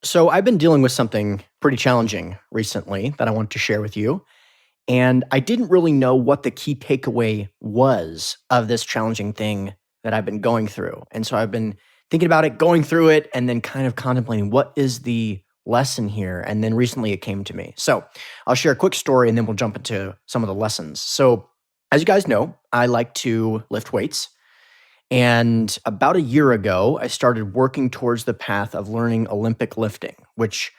So I've been dealing with something pretty challenging recently that I want to share with you. And I didn't really know what the key takeaway was of this challenging thing that I've been going through. And so I've been thinking about it, going through it, and then kind of contemplating what is the lesson here. And then recently it came to me. So I'll share a quick story and then we'll jump into some of the lessons. So, as you guys know, I like to lift weights. And about a year ago, I started working towards the path of learning Olympic lifting, which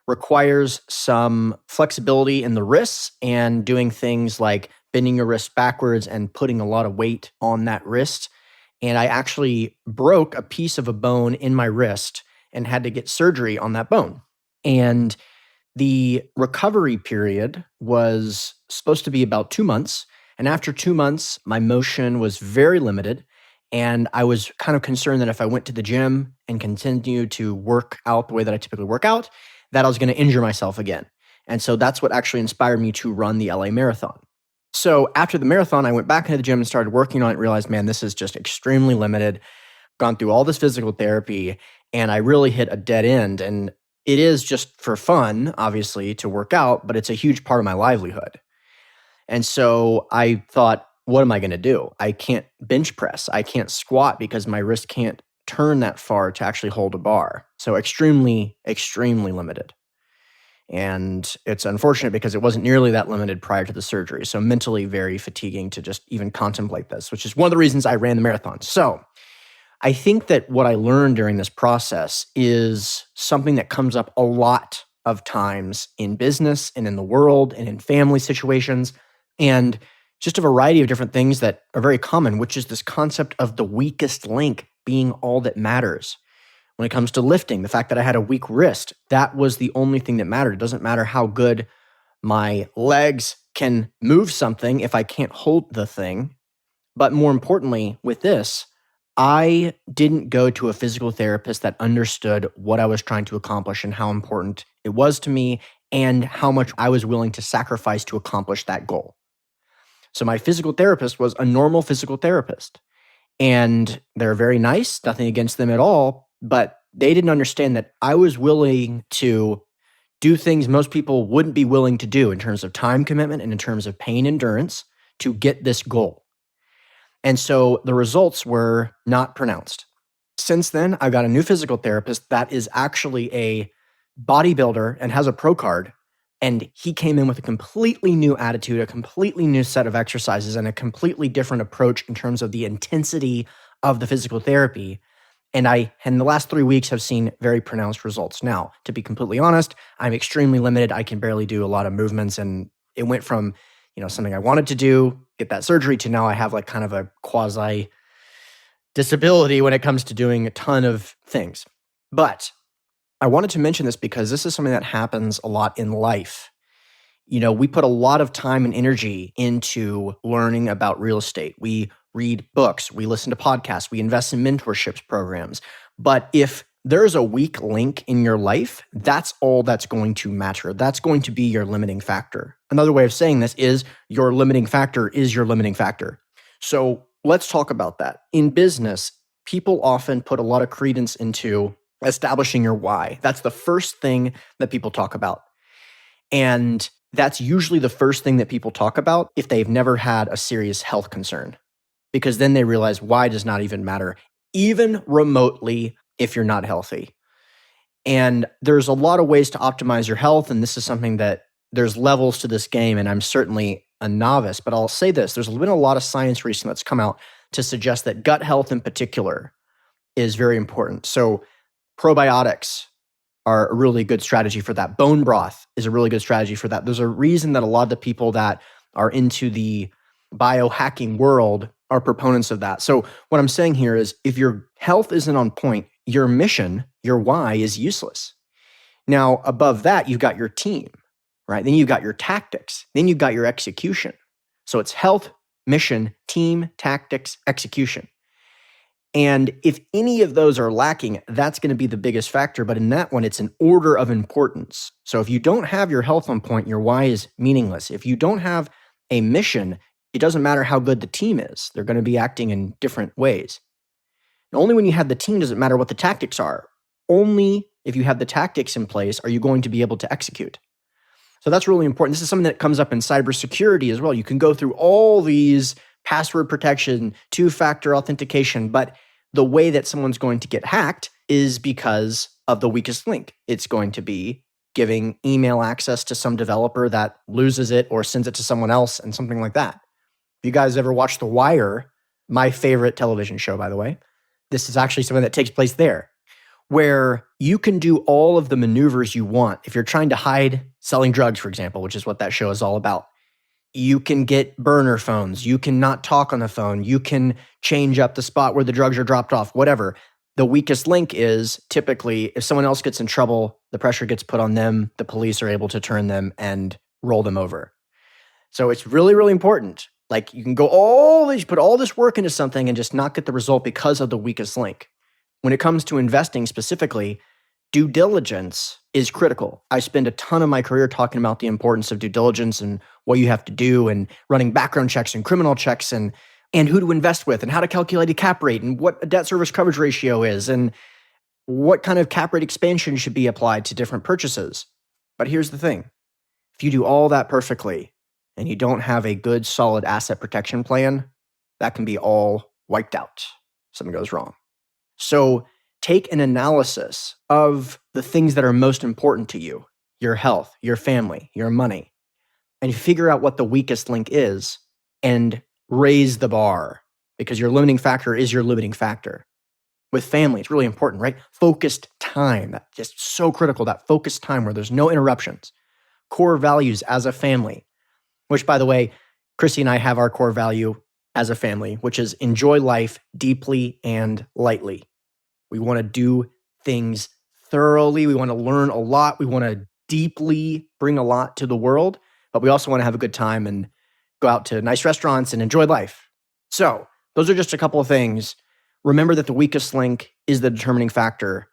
requires some flexibility in the wrists and doing things like bending your wrist backwards and putting a lot of weight on that wrist. And I actually broke a piece of a bone in my wrist and had to get surgery on that bone. And the recovery period was supposed to be about 2 months. And after 2 months, my motion was very limited. And I was kind of concerned that if I went to the gym and continued to work out the way that I typically work out, that I was going to injure myself again. And so that's what actually inspired me to run the LA Marathon. So after the marathon, I went back into the gym and started working on it, realized, man, this is just extremely limited. Gone through all this physical therapy, and I really hit a dead end. And it is just for fun, obviously, to work out, but it's a huge part of my livelihood. And so I thought, what am I going to do? I can't bench press. I can't squat because my wrist can't turn that far to actually hold a bar. So extremely, extremely limited. And it's unfortunate because it wasn't nearly that limited prior to the surgery. So mentally very fatiguing to just even contemplate this, which is one of the reasons I ran the marathon. So I think that what I learned during this process is something that comes up a lot of times in business and in the world and in family situations, and just a variety of different things that are very common, which is this concept of the weakest link being all that matters. When it comes to lifting, the fact that I had a weak wrist, that was the only thing that mattered. It doesn't matter how good my legs can move something if I can't hold the thing. But more importantly, with this, I didn't go to a physical therapist that understood what I was trying to accomplish and how important it was to me and how much I was willing to sacrifice to accomplish that goal. So my physical therapist was a normal physical therapist. And they're very nice, nothing against them at all, but they didn't understand that I was willing to do things most people wouldn't be willing to do in terms of time commitment and in terms of pain endurance to get this goal. And so the results were not pronounced. Since then, I got a new physical therapist that is actually a bodybuilder and has a pro card. And he came in with a completely new attitude, a completely new set of exercises, and a completely different approach in terms of the intensity of the physical therapy. And I, in the last 3 weeks, have seen very pronounced results. Now, to be completely honest, I'm extremely limited. I can barely do a lot of movements. And it went from, something I wanted to do, get that surgery, to now I have like kind of a quasi disability when it comes to doing a ton of things. But I wanted to mention this because this is something that happens a lot in life. We put a lot of time and energy into learning about real estate. We read books, we listen to podcasts, we invest in mentorships programs. But if there's a weak link in your life, that's all that's going to matter. That's going to be your limiting factor. Another way of saying this is your limiting factor is your limiting factor. So let's talk about that. In business, people often put a lot of credence into establishing your why. That's the first thing that people talk about. And that's usually the first thing that people talk about if they've never had a serious health concern, because then they realize why does not even matter, even remotely, if you're not healthy. And there's a lot of ways to optimize your health. And this is something that there's levels to this game. And I'm certainly a novice, but I'll say this, there's been a lot of science recently that's come out to suggest that gut health in particular is very important. So probiotics are a really good strategy for that. Bone broth is a really good strategy for that. There's a reason that a lot of the people that are into the biohacking world are proponents of that. So what I'm saying here is if your health isn't on point, your mission, your why is useless. Now, above that, you've got your team, right? Then you've got your tactics. Then you've got your execution. So it's health, mission, team, tactics, execution. And if any of those are lacking, that's going to be the biggest factor. But in that one, it's an order of importance. So if you don't have your health on point, your why is meaningless. If you don't have a mission, it doesn't matter how good the team is. They're going to be acting in different ways. And only when you have the team does it matter what the tactics are. only if you have the tactics in place are you going to be able to execute. So that's really important. This is something that comes up in cybersecurity as well. You can go through all these password protection, two-factor authentication, but the way that someone's going to get hacked is because of the weakest link. It's going to be giving email access to some developer that loses it or sends it to someone else and something like that. If you guys ever watched The Wire, my favorite television show, by the way, this is actually something that takes place there, where you can do all of the maneuvers you want. If you're trying to hide selling drugs, for example, which is what that show is all about, you can get burner phones. You can not talk on the phone. You can change up the spot where the drugs are dropped off, whatever. The weakest link is typically if someone else gets in trouble, the pressure gets put on them, the police are able to turn them and roll them over. So it's really, really important. Like you can go put all this work into something and just not get the result because of the weakest link. When it comes to investing specifically, due diligence is critical. I spend a ton of my career talking about the importance of due diligence and what you have to do and running background checks and criminal checks and who to invest with and how to calculate a cap rate and what a debt service coverage ratio is and what kind of cap rate expansion should be applied to different purchases. But here's the thing. If you do all that perfectly and you don't have a good, solid asset protection plan, that can be all wiped out. Something goes wrong. So take an analysis of the things that are most important to you, your health, your family, your money, and figure out what the weakest link is and raise the bar because your limiting factor is your limiting factor. With family, it's really important, right? Focused time, that's just so critical, that focused time where there's no interruptions. Core values as a family, which by the way, Chrissy and I have our core value as a family, which is enjoy life deeply and lightly. We want to do things thoroughly. We want to learn a lot. We want to deeply bring a lot to the world, but we also want to have a good time and go out to nice restaurants and enjoy life. So those are just a couple of things. Remember that the weakest link is the determining factor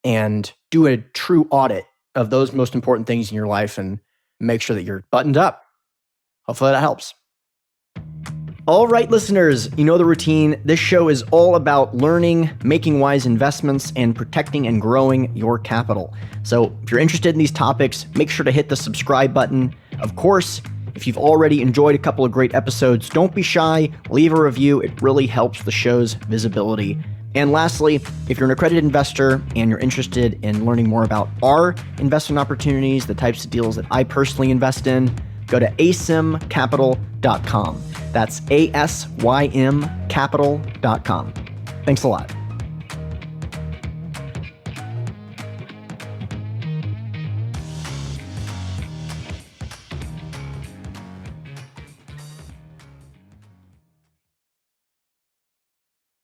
and do a true audit of those most important things in your life and make sure that you're buttoned up. Hopefully that helps. All right, listeners, you know the routine. This show is all about learning, making wise investments, and protecting and growing your capital. So if you're interested in these topics, make sure to hit the subscribe button. Of course, if you've already enjoyed a couple of great episodes, don't be shy, leave a review. It really helps the show's visibility. And lastly, if you're an accredited investor and you're interested in learning more about our investment opportunities, the types of deals that I personally invest in, go to asymcapital.com. That's ASYMcapital.com. Thanks a lot.